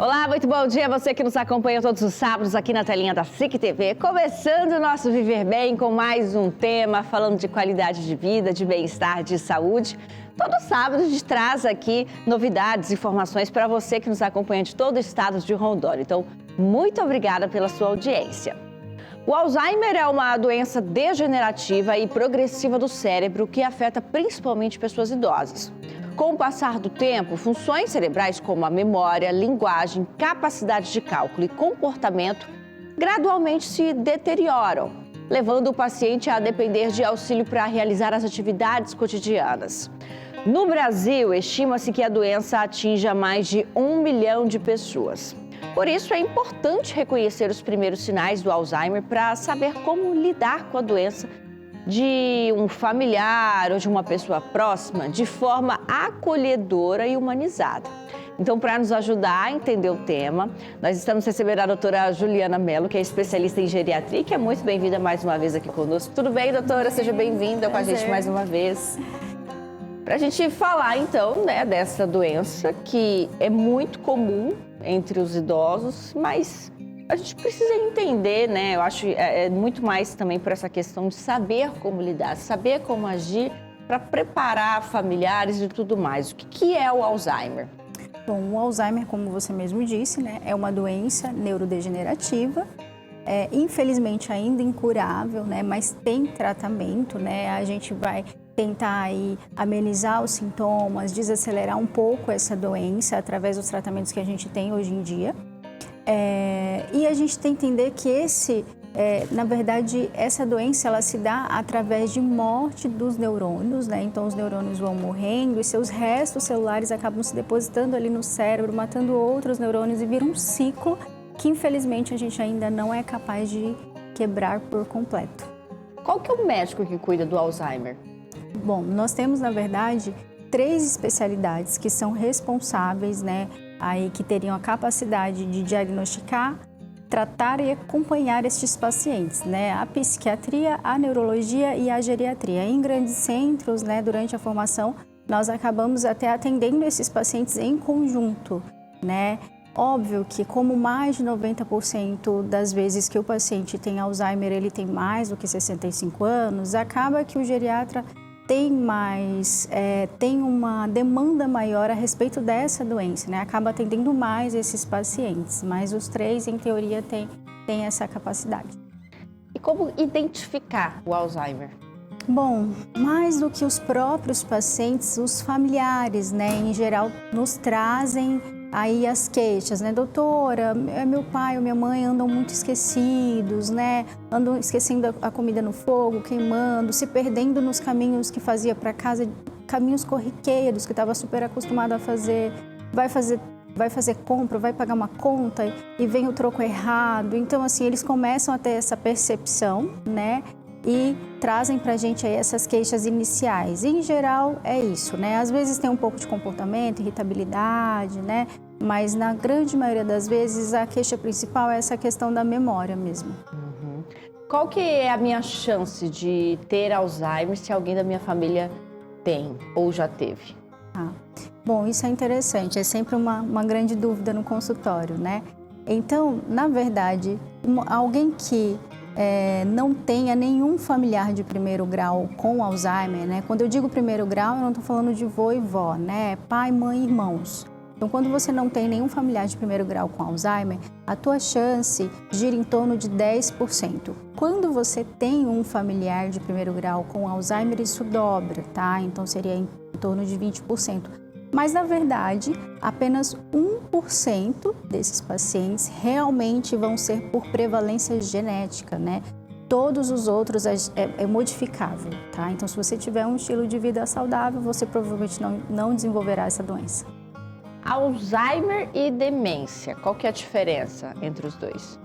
Olá, muito bom dia a você que nos acompanha todos os sábados aqui na telinha da SIC TV. Começando o nosso Viver Bem com mais um tema, falando de qualidade de vida, de bem-estar, de saúde. Todo sábado a gente traz aqui novidades, informações para você que nos acompanha de todo o estado de Rondônia. Então, muito obrigada pela sua audiência. O Alzheimer é uma doença degenerativa e progressiva do cérebro que afeta principalmente pessoas idosas. Com o passar do tempo, funções cerebrais como a memória, linguagem, capacidade de cálculo e comportamento gradualmente se deterioram, levando o paciente a depender de auxílio para realizar as atividades cotidianas. No Brasil, estima-se que a doença atinja mais de 1 milhão de pessoas. Por isso, é importante reconhecer os primeiros sinais do Alzheimer para saber como lidar com a doença de um familiar ou de uma pessoa próxima de forma acolhedora e humanizada. Então, para nos ajudar a entender o tema, nós estamos recebendo a doutora Juliana Mello, que é especialista em geriatria e que é muito bem-vinda mais uma vez aqui conosco. Tudo bem, doutora? Seja bem-vinda com a gente mais uma vez. Para a gente falar, então, dessa doença que é muito comum entre os idosos, mas a gente precisa entender, Eu acho é muito mais também por essa questão de saber como lidar, saber como agir para preparar familiares e tudo mais. O que é o Alzheimer? Bom, o Alzheimer, como você mesmo disse, é uma doença neurodegenerativa, infelizmente ainda incurável, mas tem tratamento, A gente vai tentar aí amenizar os sintomas, desacelerar um pouco essa doença através dos tratamentos que a gente tem hoje em dia. E a gente tem que entender que na verdade, essa doença ela se dá através de morte dos neurônios, Então, os neurônios vão morrendo e seus restos celulares acabam se depositando ali no cérebro, matando outros neurônios e vira um ciclo que, infelizmente, a gente ainda não é capaz de quebrar por completo. Qual que é o médico que cuida do Alzheimer? Bom, nós temos, na verdade, 3 especialidades que são responsáveis, aí que teriam a capacidade de diagnosticar, tratar e acompanhar estes pacientes, A psiquiatria, a neurologia e a geriatria. Em grandes centros, durante a formação, nós acabamos até atendendo esses pacientes em conjunto, Óbvio que como mais de 90% das vezes que o paciente tem Alzheimer, ele tem mais do que 65 anos, acaba que o geriatra tem uma demanda maior a respeito dessa doença, Acaba atendendo mais esses pacientes, mas os 3, em teoria, têm essa capacidade. E como identificar o Alzheimer? Bom, mais do que os próprios pacientes, os familiares, em geral, nos trazem aí as queixas, Doutora, meu pai ou minha mãe andam muito esquecidos, Andam esquecendo a comida no fogo, queimando, se perdendo nos caminhos que fazia para casa, caminhos corriqueiros que estava super acostumado a fazer, vai fazer compra, vai pagar uma conta e vem o troco errado. Então, assim, eles começam a ter essa percepção, E trazem para a gente aí essas queixas iniciais. E, em geral, é isso, Às vezes tem um pouco de comportamento, irritabilidade, Mas, na grande maioria das vezes, a queixa principal é essa questão da memória mesmo. Uhum. Qual que é a minha chance de ter Alzheimer se alguém da minha família tem ou já teve? Bom, isso é interessante. É sempre uma grande dúvida no consultório, Então, na verdade, alguém que não tenha nenhum familiar de primeiro grau com Alzheimer, Quando eu digo primeiro grau, eu não estou falando de vô e vó, Pai, mãe, irmãos. Então, quando você não tem nenhum familiar de primeiro grau com Alzheimer, a tua chance gira em torno de 10%. Quando você tem um familiar de primeiro grau com Alzheimer, isso dobra, Então, seria em torno de 20%. Mas, na verdade, apenas 1% desses pacientes realmente vão ser por prevalência genética, Todos os outros é modificável, Então, se você tiver um estilo de vida saudável, você provavelmente não desenvolverá essa doença. Alzheimer e demência, qual que é a diferença entre os dois?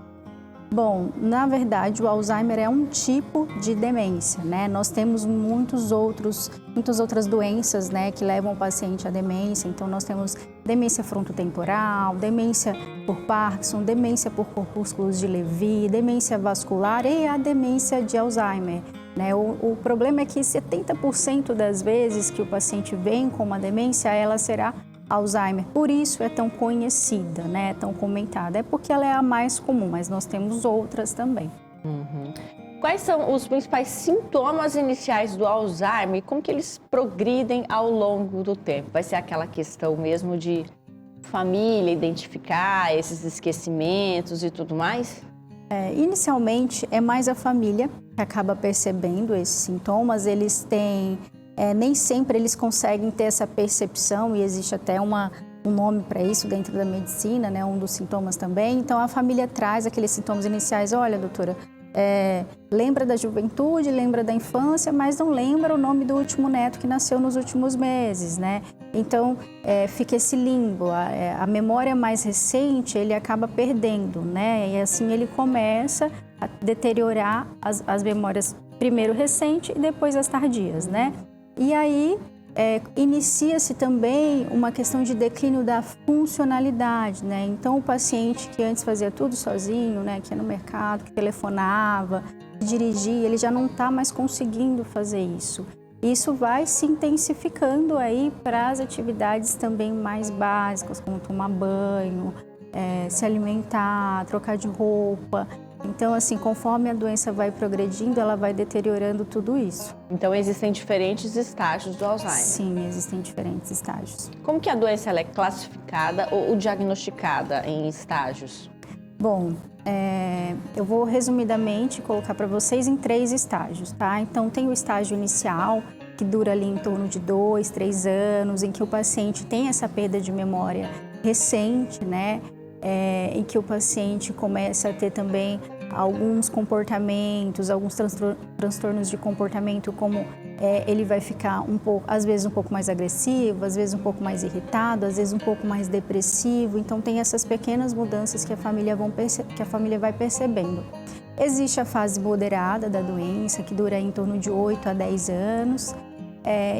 Bom, na verdade, o Alzheimer é um tipo de demência, Nós temos muitas outras doenças, que levam o paciente à demência. Então, nós temos demência frontotemporal, demência por Parkinson, demência por corpúsculos de Lewy, demência vascular e a demência de Alzheimer. O problema é que 70% das vezes que o paciente vem com uma demência, ela será Alzheimer. Por isso é tão conhecida, né? Tão comentada. É porque ela é a mais comum, mas nós temos outras também. Quais são os principais sintomas iniciais do Alzheimer e como que eles progridem ao longo do tempo? Vai ser aquela questão mesmo de família, identificar esses esquecimentos e tudo mais? Inicialmente é mais a família que acaba percebendo esses sintomas. Eles têm, nem sempre eles conseguem ter essa percepção e existe até um nome para isso dentro da medicina, né? Um dos sintomas também. Então a família traz aqueles sintomas iniciais. Olha, doutora, lembra da juventude, lembra da infância, mas não lembra o nome do último neto que nasceu nos últimos meses, né? Então, fica esse limbo. A memória mais recente, ele acaba perdendo, né? E assim ele começa a deteriorar as memórias, primeiro recente e depois as tardias, né? E aí, inicia-se também uma questão de declínio da funcionalidade, né? Então, o paciente que antes fazia tudo sozinho, né? Que ia no mercado, que telefonava, que dirigia, ele já não está mais conseguindo fazer isso. Isso vai se intensificando aí para as atividades também mais básicas, como tomar banho, se alimentar, trocar de roupa. Então, assim, conforme a doença vai progredindo, ela vai deteriorando tudo isso. Então, existem diferentes estágios do Alzheimer? Sim, existem diferentes estágios. Como que a doença ela é classificada ou diagnosticada em estágios? Bom, eu vou resumidamente colocar para vocês em 3 estágios, tá? Então, tem o estágio inicial, que dura ali em torno de 2, 3 anos, em que o paciente tem essa perda de memória recente, né? Em que o paciente começa a ter também alguns comportamentos, alguns transtornos de comportamento, como ele vai ficar às vezes um pouco mais agressivo, às vezes um pouco mais irritado, às vezes um pouco mais depressivo. Então tem essas pequenas mudanças que a família vai percebendo. Existe a fase moderada da doença, que dura em torno de 8 a 10 anos.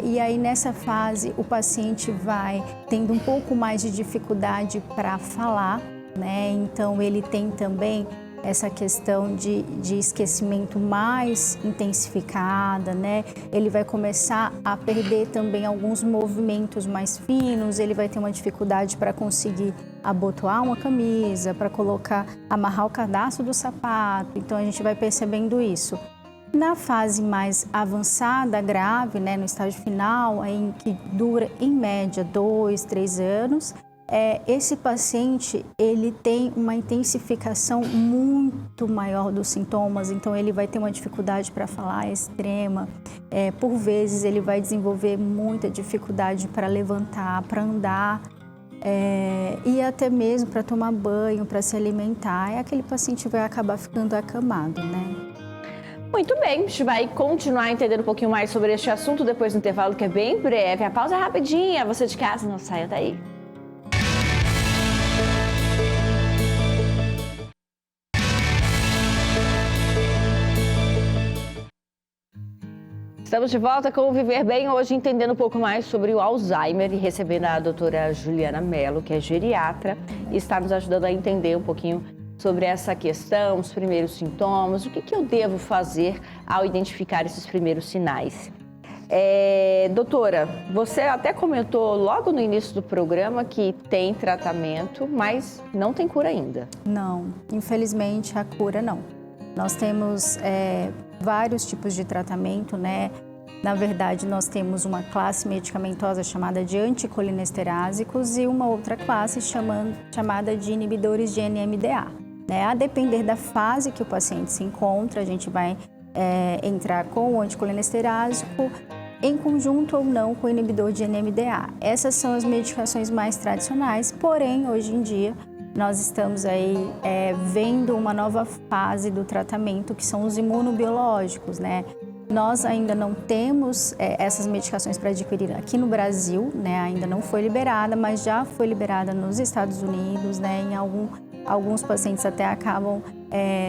E aí nessa fase o paciente vai tendo um pouco mais de dificuldade para falar, né? Então ele tem também essa questão de esquecimento mais intensificada, né? Ele vai começar a perder também alguns movimentos mais finos, ele vai ter uma dificuldade para conseguir abotoar uma camisa, para amarrar o cadarço do sapato. Então a gente vai percebendo isso. Na fase mais avançada, grave, né, no estágio final, em que dura em média 2, 3 anos, esse paciente ele tem uma intensificação muito maior dos sintomas, então ele vai ter uma dificuldade para falar extrema, por vezes ele vai desenvolver muita dificuldade para levantar, para andar, e até mesmo para tomar banho, para se alimentar. Aquele paciente vai acabar ficando acamado, né? Muito bem, a gente vai continuar entendendo um pouquinho mais sobre este assunto depois do intervalo, que é bem breve. A pausa é rapidinha, você de casa não saia daí. Estamos de volta com o Viver Bem, hoje entendendo um pouco mais sobre o Alzheimer e recebendo a doutora Juliana Mello, que é geriatra, e está nos ajudando a entender um pouquinho sobre essa questão, os primeiros sintomas, o que eu devo fazer ao identificar esses primeiros sinais. Doutora, você até comentou logo no início do programa que tem tratamento, mas não tem cura ainda. Não, infelizmente a cura não. Nós temos vários tipos de tratamento, né? Na verdade, nós temos uma classe medicamentosa chamada de anticolinesterásicos e uma outra classe chamada de inibidores de NMDA. A depender da fase que o paciente se encontra, a gente vai entrar com o anticolinesterase em conjunto ou não com o inibidor de NMDA. Essas são as medicações mais tradicionais, porém, hoje em dia, nós estamos aí vendo uma nova fase do tratamento, que são os imunobiológicos, né? Nós ainda não temos essas medicações para adquirir aqui no Brasil, né? Ainda não foi liberada, mas já foi liberada nos Estados Unidos, né? Alguns pacientes até acabam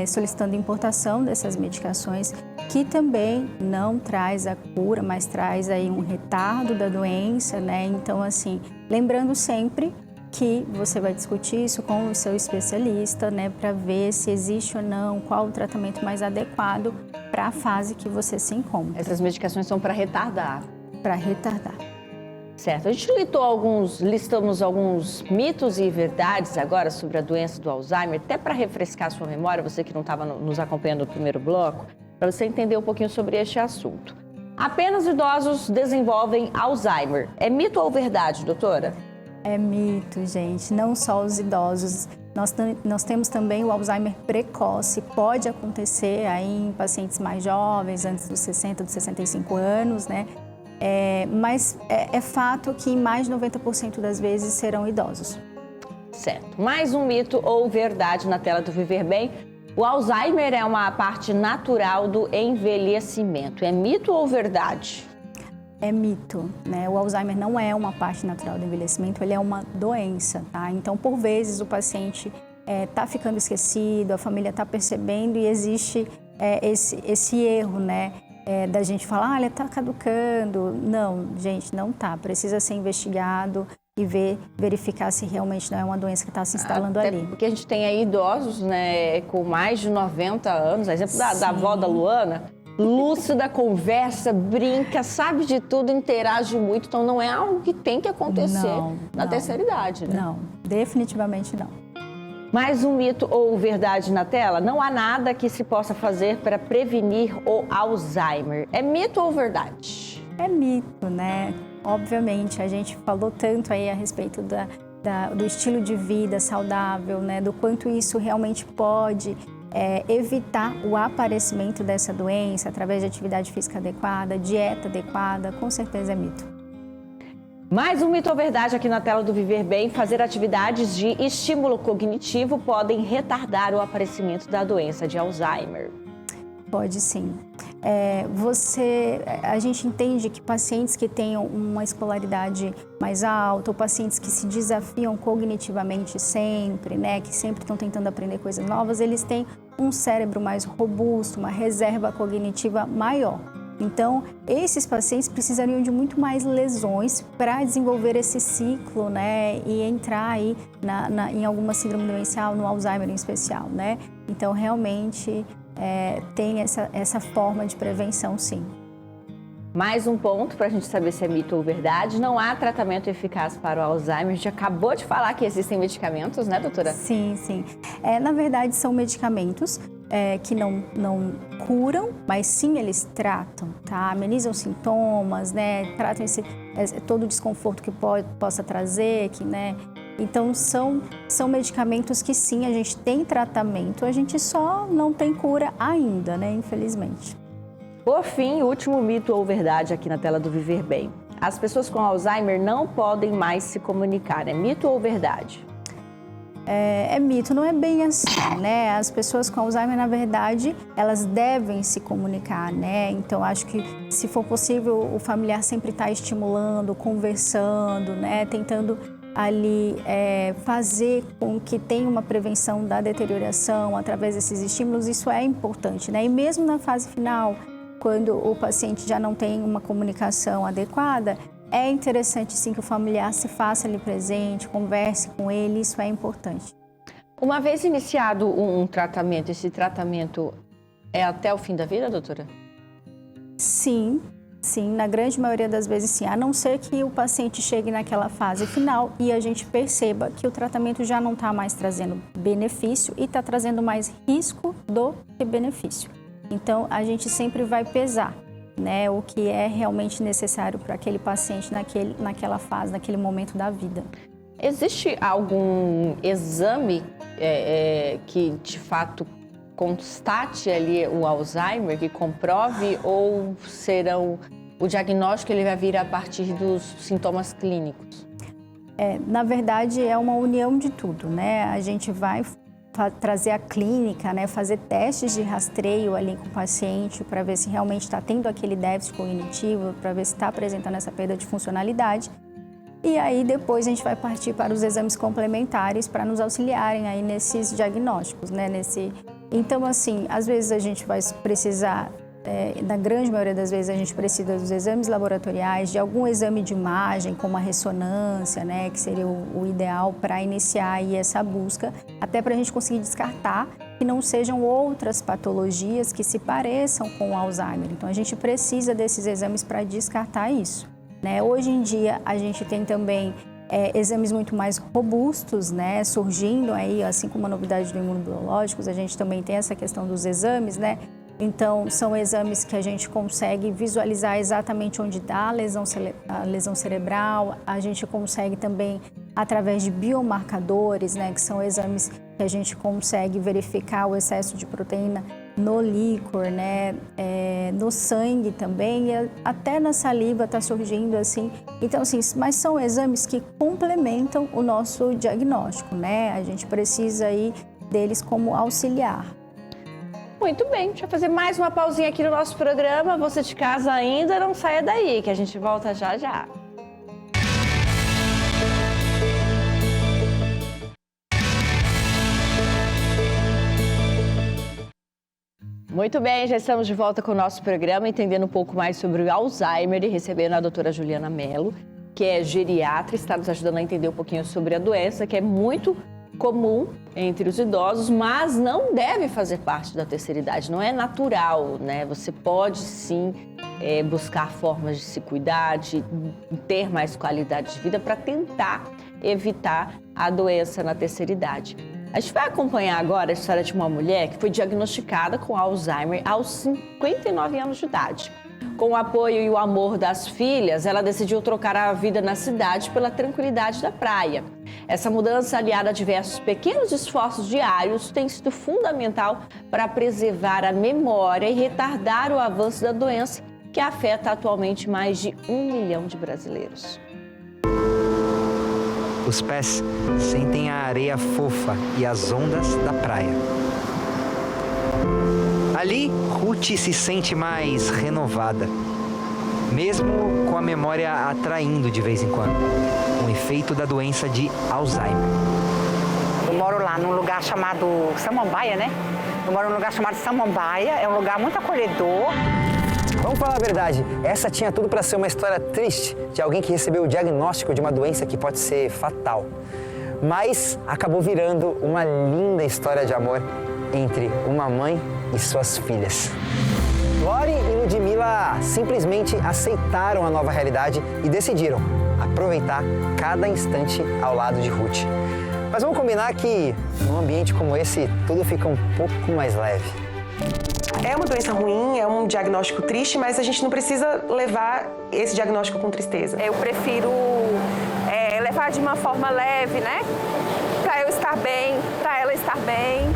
solicitando importação dessas medicações, que também não traz a cura, mas traz aí um retardo da doença, né? Então, assim, lembrando sempre que você vai discutir isso com o seu especialista, né, para ver se existe ou não, qual o tratamento mais adequado para a fase que você se encontra. Essas medicações são para retardar? Para retardar. Certo. A gente listamos alguns mitos e verdades agora sobre a doença do Alzheimer, até para refrescar sua memória, você que não estava nos acompanhando no primeiro bloco, para você entender um pouquinho sobre este assunto. Apenas idosos desenvolvem Alzheimer. É mito ou verdade, doutora? É mito, gente. Não só os idosos. Nós temos também o Alzheimer precoce. Pode acontecer aí em pacientes mais jovens, antes dos 60, dos 65 anos, né? Mas é fato que mais de 90% das vezes serão idosos. Certo. Mais um mito ou verdade na tela do Viver Bem. O Alzheimer é uma parte natural do envelhecimento. É mito ou verdade? É mito, né? O Alzheimer não é uma parte natural do envelhecimento, ele é uma doença, tá? Então, por vezes, o paciente está ficando esquecido, a família está percebendo e existe esse erro, né? Da gente falar, ele está caducando. Não, gente, não tá. Precisa ser investigado e verificar se realmente não é uma doença que está se instalando ali. Porque a gente tem aí idosos, né, com mais de 90 anos, a exemplo da avó da Luana, lúcida, conversa, brinca, sabe de tudo, interage muito. Então, não é algo que tem que acontecer na terceira idade, né? Não, definitivamente não. Mais um mito ou verdade na tela? Não há nada que se possa fazer para prevenir o Alzheimer. É mito ou verdade? É mito, né? Obviamente, a gente falou tanto aí a respeito do estilo de vida saudável, né? Do quanto isso realmente pode evitar o aparecimento dessa doença através de atividade física adequada, dieta adequada, com certeza é mito. Mais um mito ou verdade aqui na tela do Viver Bem. Fazer atividades de estímulo cognitivo podem retardar o aparecimento da doença de Alzheimer. Pode sim. A gente entende que pacientes que tenham uma escolaridade mais alta ou pacientes que se desafiam cognitivamente sempre, né, que sempre estão tentando aprender coisas novas, eles têm um cérebro mais robusto, uma reserva cognitiva maior. Então, esses pacientes precisariam de muito mais lesões para desenvolver esse ciclo, né, e entrar aí em alguma síndrome demencial, no Alzheimer em especial, né? Então, realmente, tem essa forma de prevenção, sim. Mais um ponto para a gente saber se é mito ou verdade. Não há tratamento eficaz para o Alzheimer. A gente acabou de falar que existem medicamentos, né, doutora? Sim, sim. Na verdade, são medicamentos que não curam, mas sim eles tratam, tá? Amenizam sintomas, né? Tratam todo o desconforto que possa trazer, né? Então, são medicamentos que sim, a gente tem tratamento, a gente só não tem cura ainda, né? Infelizmente. Por fim, último mito ou verdade aqui na tela do Viver Bem. As pessoas com Alzheimer não podem mais se comunicar. É mito ou verdade? É mito, não é bem assim, né? As pessoas com Alzheimer, na verdade, elas devem se comunicar, né? Então, acho que, se for possível, o familiar sempre está estimulando, conversando, né? Tentando ali fazer com que tenha uma prevenção da deterioração através desses estímulos, isso é importante, né? E mesmo na fase final, quando o paciente já não tem uma comunicação adequada, é interessante sim que o familiar se faça ali presente, converse com ele, isso é importante. Uma vez iniciado um tratamento, esse tratamento é até o fim da vida, doutora? Sim, na grande maioria das vezes sim, a não ser que o paciente chegue naquela fase final e a gente perceba que o tratamento já não está mais trazendo benefício e está trazendo mais risco do que benefício. Então, a gente sempre vai pesar, né, o que é realmente necessário para aquele paciente naquela fase, naquele momento da vida. Existe algum exame que, de fato, constate ali o Alzheimer, que comprove, ou o diagnóstico ele vai vir a partir dos sintomas clínicos? Na verdade, é uma união de tudo, né? A gente vai trazer a clínica, né, fazer testes de rastreio ali com o paciente para ver se realmente está tendo aquele déficit cognitivo, para ver se está apresentando essa perda de funcionalidade. E aí depois a gente vai partir para os exames complementares para nos auxiliarem aí nesses diagnósticos, né? Então, assim, às vezes a gente vai precisar, na grande maioria das vezes a gente precisa dos exames laboratoriais, de algum exame de imagem, como a ressonância, né, que seria o ideal para iniciar aí essa busca, até para a gente conseguir descartar que não sejam outras patologias que se pareçam com o Alzheimer. Então, a gente precisa desses exames para descartar isso. né? Hoje em dia, a gente tem também exames muito mais robustos, né, surgindo aí, assim como a novidade do imunobiológicos, a gente também tem essa questão dos exames, né? Então, são exames que a gente consegue visualizar exatamente onde dá a lesão cerebral, a gente consegue também, através de biomarcadores, né, que são exames que a gente consegue verificar o excesso de proteína no líquor, né, no sangue também, e até na saliva está surgindo assim. Então, assim, mas são exames que complementam o nosso diagnóstico, né? A gente precisa aí deles como auxiliar. Muito bem, deixa eu fazer mais uma pausinha aqui no nosso programa. Você de casa ainda não saia daí, que a gente volta já já. Muito bem, já estamos de volta com o nosso programa, entendendo um pouco mais sobre o Alzheimer e recebendo a doutora Juliana Mello, que é geriatra, está nos ajudando a entender um pouquinho sobre a doença, que é muito comum entre os idosos, mas não deve fazer parte da terceira idade, não é natural, né? Você pode sim buscar formas de se cuidar, de ter mais qualidade de vida para tentar evitar a doença na terceira idade. A gente vai acompanhar agora a história de uma mulher que foi diagnosticada com Alzheimer aos 59 anos de idade. Com o apoio e o amor das filhas, ela decidiu trocar a vida na cidade pela tranquilidade da praia. Essa mudança, aliada a diversos pequenos esforços diários, tem sido fundamental para preservar a memória e retardar o avanço da doença, que afeta atualmente mais de 1 milhão de brasileiros. Os pés sentem a areia fofa e as ondas da praia. Ali, Ruth se sente mais renovada, mesmo com a memória atraindo de vez em quando, um efeito da doença de Alzheimer. Eu moro lá num lugar chamado Samambaia, né? Eu moro num lugar chamado Samambaia, é um lugar muito acolhedor. Vamos falar a verdade, essa tinha tudo para ser uma história triste de alguém que recebeu o diagnóstico de uma doença que pode ser fatal. Mas acabou virando uma linda história de amor entre uma mãe e suas filhas. Lori e Ludmila simplesmente aceitaram a nova realidade e decidiram aproveitar cada instante ao lado de Ruth. Mas vamos combinar que num ambiente como esse, tudo fica um pouco mais leve. É uma doença ruim, é um diagnóstico triste, mas a gente não precisa levar esse diagnóstico com tristeza. Eu prefiro levar de uma forma leve, né? Para eu estar bem, para ela estar bem.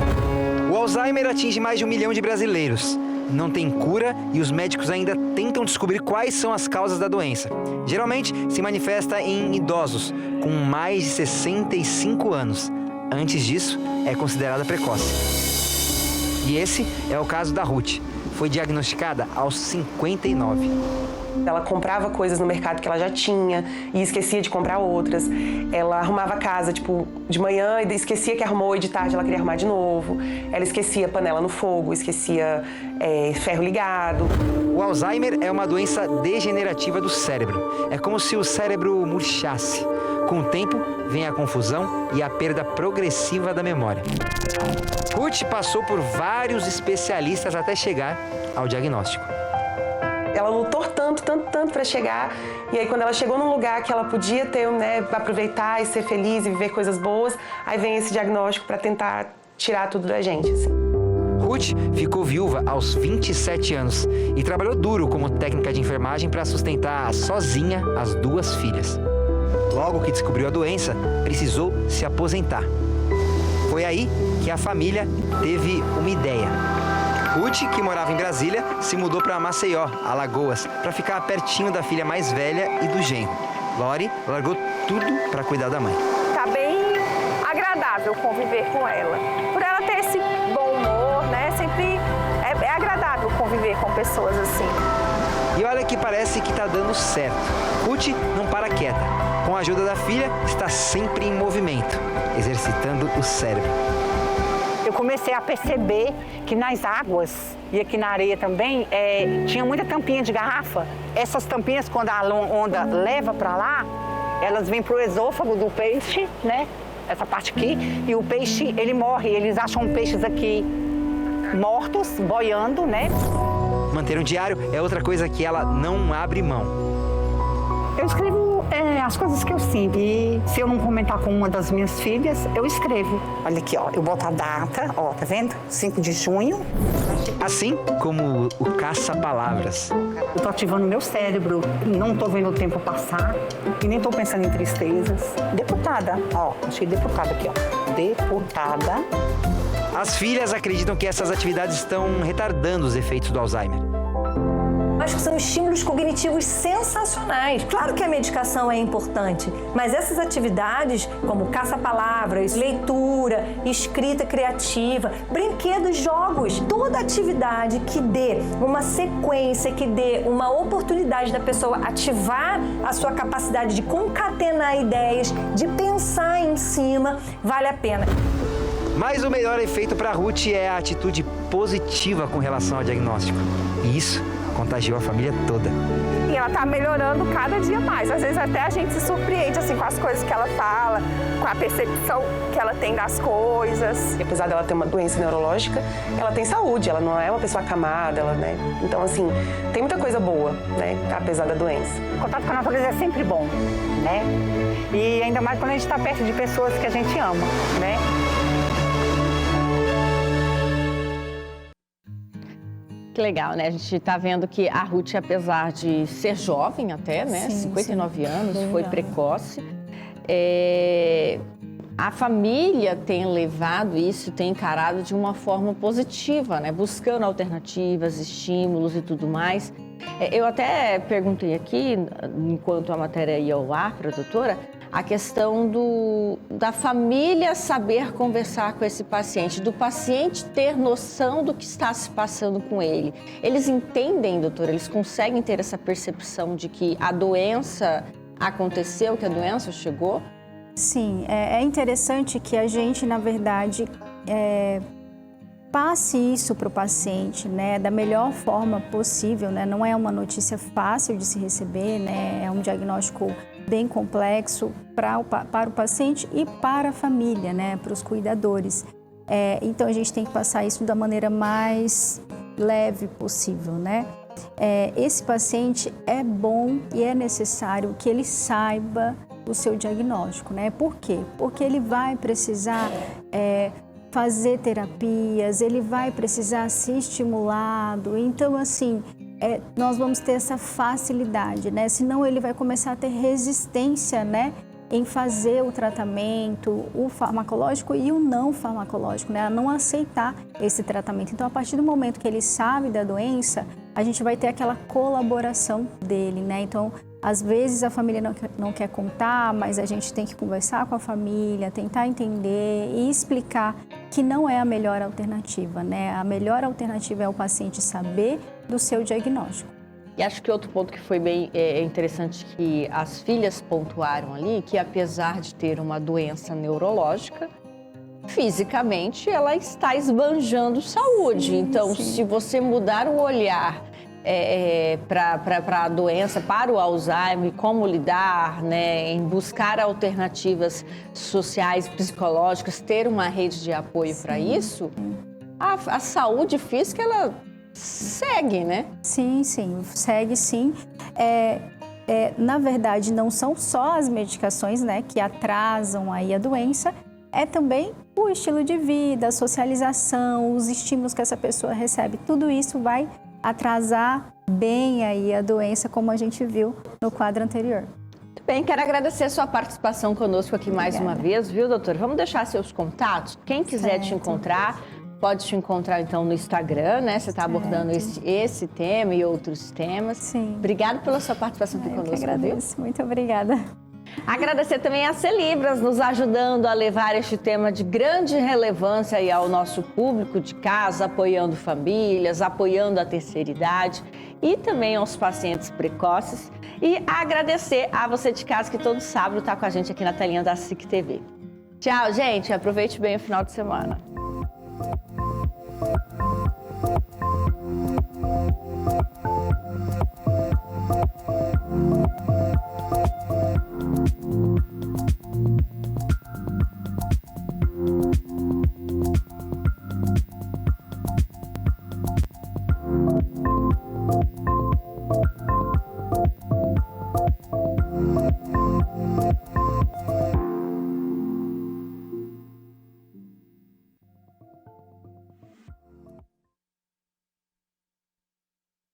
O Alzheimer atinge mais de 1 milhão de brasileiros. Não tem cura e os médicos ainda tentam descobrir quais são as causas da doença. Geralmente se manifesta em idosos com mais de 65 anos. Antes disso, é considerada precoce. E esse é o caso da Ruth. Foi diagnosticada aos 59. Ela comprava coisas no mercado que ela já tinha e esquecia de comprar outras. Ela arrumava a casa, de manhã e esquecia que arrumou e de tarde ela queria arrumar de novo. Ela esquecia panela no fogo, esquecia ferro ligado. O Alzheimer é uma doença degenerativa do cérebro. É como se o cérebro murchasse. Com o tempo, vem a confusão e a perda progressiva da memória. Ruth passou por vários especialistas até chegar ao diagnóstico. Ela lutou tanto para chegar, e aí quando ela chegou num lugar que ela podia ter, aproveitar e ser feliz e viver coisas boas, aí vem esse diagnóstico para tentar tirar tudo da gente, assim. Ruth ficou viúva aos 27 anos e trabalhou duro como técnica de enfermagem para sustentar sozinha as 2 filhas. Logo que descobriu a doença, precisou se aposentar. Foi aí que a família teve uma ideia. Ruth, que morava em Brasília, se mudou para Maceió, Alagoas, para ficar pertinho da filha mais velha e do genro. Lori largou tudo para cuidar da mãe. Tá bem agradável conviver com ela. Por ela ter esse bom humor, né? Sempre é agradável conviver com pessoas assim. E olha que parece que tá dando certo. Ruth não para quieta. Com a ajuda da filha, está sempre em movimento, exercitando o cérebro. Eu comecei a perceber que nas águas e aqui na areia também tinha muita tampinha de garrafa. Essas tampinhas, quando a onda leva para lá, elas vêm para o esôfago do peixe, né? Essa parte aqui, e o peixe, ele morre. Eles acham peixes aqui mortos, boiando, né? Manter um diário é outra coisa que ela não abre mão. Eu escrevo as coisas que eu sinto. E se eu não comentar com uma das minhas filhas, eu escrevo. Olha aqui, ó, eu boto a data, ó, tá vendo? 5 de junho. Assim como o caça-palavras. Eu tô ativando meu cérebro, não tô vendo o tempo passar e nem tô pensando em tristezas. Deputada, ó, achei deputada aqui, ó. Deputada. As filhas acreditam que essas atividades estão retardando os efeitos do Alzheimer. Acho que são estímulos cognitivos sensacionais. Claro que a medicação é importante, mas essas atividades, como caça-palavras, leitura, escrita criativa, brinquedos, jogos, toda atividade que dê uma sequência, que dê uma oportunidade da pessoa ativar a sua capacidade de concatenar ideias, de pensar em cima, vale a pena. Mas o melhor efeito para a Ruth é a atitude positiva com relação ao diagnóstico. E isso contagiou a família toda. E ela tá melhorando cada dia mais. Às vezes até a gente se surpreende assim, com as coisas que ela fala, com a percepção que ela tem das coisas. E apesar dela ter uma doença neurológica, ela tem saúde, ela não é uma pessoa acamada, ela, né? Então, assim, tem muita coisa boa, né? Apesar da doença. O contato com a natureza é sempre bom, né? E ainda mais quando a gente está perto de pessoas que a gente ama, né? Que legal, né? A gente está vendo que a Ruth, apesar de ser jovem até, né? Sim, 59 anos, bem foi jovem. precoce. A família tem levado isso, tem encarado de uma forma positiva, né? Buscando alternativas, estímulos e tudo mais. Eu até perguntei aqui, enquanto a matéria ia ao ar para a doutora, a questão da família saber conversar com esse paciente, do paciente ter noção do que está se passando com ele. Eles entendem, doutora, eles conseguem ter essa percepção de que a doença aconteceu, que a doença chegou? Sim, é interessante que a gente, na verdade, passe isso para o paciente, né, da melhor forma possível, né? Não é uma notícia fácil de se receber, né? É um diagnóstico bem complexo para o paciente e para a família, né? Para os cuidadores. Então, a gente tem que passar isso da maneira mais leve possível, né? Esse paciente é bom e é necessário que ele saiba o seu diagnóstico, né? Por quê? Porque ele vai precisar fazer terapias, ele vai precisar ser estimulado. Então, assim, nós vamos ter essa facilidade, né? Senão ele vai começar a ter resistência, né? Em fazer o tratamento, o farmacológico e o não farmacológico, né? A não aceitar esse tratamento. Então, a partir do momento que ele sabe da doença, a gente vai ter aquela colaboração dele, né? Então, às vezes a família não quer contar, mas a gente tem que conversar com a família, tentar entender e explicar que não é a melhor alternativa, né? A melhor alternativa é o paciente saber do seu diagnóstico. E acho que outro ponto que foi bem interessante que as filhas pontuaram ali, que apesar de ter uma doença neurológica, fisicamente ela está esbanjando saúde. Sim, então, sim. se você mudar o olhar para a doença, para o Alzheimer, como lidar, né, em buscar alternativas sociais, psicológicas, ter uma rede de apoio para isso, a saúde física, ela segue, né? Sim, segue sim. Na verdade, não são só as medicações, né, que atrasam aí a doença, é também o estilo de vida, a socialização, os estímulos que essa pessoa recebe. Tudo isso vai atrasar bem aí a doença, como a gente viu no quadro anterior. Muito bem, quero agradecer a sua participação conosco aqui mais uma vez, viu, doutora? Vamos deixar seus contatos. Quem quiser te encontrar, pode te encontrar então no Instagram, né? Você está abordando esse tema e outros temas. Sim. Obrigada pela sua participação aqui conosco, viu? Agradeço, muito obrigada. Agradecer também a Celibras, nos ajudando a levar este tema de grande relevância aí ao nosso público de casa, apoiando famílias, apoiando a terceira idade e também aos pacientes precoces. E agradecer a você de casa que todo sábado está com a gente aqui na telinha da SIC TV. Tchau, gente. Aproveite bem o final de semana.